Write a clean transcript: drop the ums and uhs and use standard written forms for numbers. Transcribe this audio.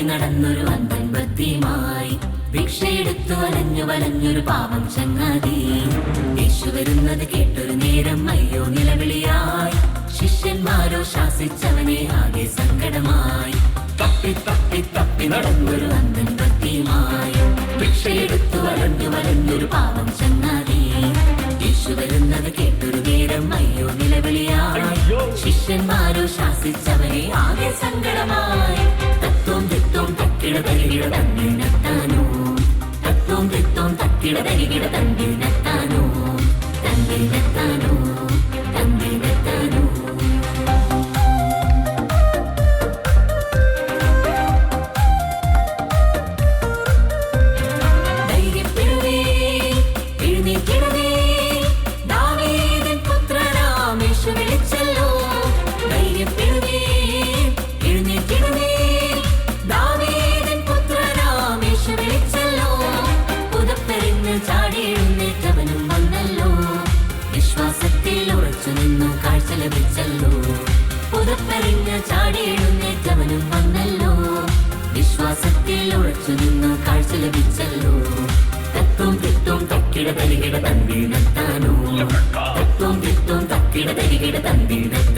നടന്നൊരു അന്ധൻ ഭക്തിയുമായി ഭിക്ഷയെടുത്തു വലഞ്ഞു വലഞ്ഞൊരു പാവം ചങ്ങാതി. യേശു വരുന്നത് കേട്ടൊരു നേരം അയ്യോ നിലവിളിയായി. ശിഷ്യന്മാരോ ശാസിച്ചവനെ ആകെ സങ്കടമായി. തപ്പി തപ്പി തപ്പി നടന്നൊരു അന്ധൻ ഭക്തിയുമായി ഭിക്ഷയെടുത്തു വലഞ്ഞു വലഞ്ഞൊരു പാവം ചങ്ങാതി. യേശു വരുന്നത് കേട്ടൊരു നേരം അയ്യോ നിലവിളിയായി. ശിഷ്യന്മാരോ ശാസിച്ചവനെ ആകെ സങ്കടമായി. തത്വം തിത്വം തക്കിട തരികിട തന്നിനെത്താനോ, തത്വം തിത്വം തക്കിട തരികിട തന്നിനെത്താനോ, തന്നിനെത്താനോ, തന്നിനെത്താനോ. ധൈര്യപ്പെടുവേ, എഴുന്നേൽക്കണമേ, ദാവീദിൻ പുത്രനാം യേശു വിളിച്ചല്ലോ. ധൈര്യപ്പെടുവേ, എഴുന്നേൽക്കണമേ, ദാവീദിൻ പുത്രനാം യേശു വിളിച്ചല്ലോ. പുതപ്പെറിഞ്ഞ് ചാടി എഴുന്നേറ്റവനും വന്നല്ലോ. വിശ്വാസത്തിൽ ഉറച്ചു നിന്നു കാഴ്ച ലഭിച്ചല്ലോ. പുതപ്പെറിഞ്ഞ് ചാടി എഴുന്നേറ്റവനും വന്നല്ലോ. വിശ്വാസത്തിൽ ഉറച്ചു നിന്നു കാഴ്ച ലഭിച്ചല്ലോ. തത്വം തിത്വം തക്കിട തരികിട തന്നിനെത്താനോ, തത്വം തിത്വം തക്കിട തരികിട തന്നിനെത്താനോ.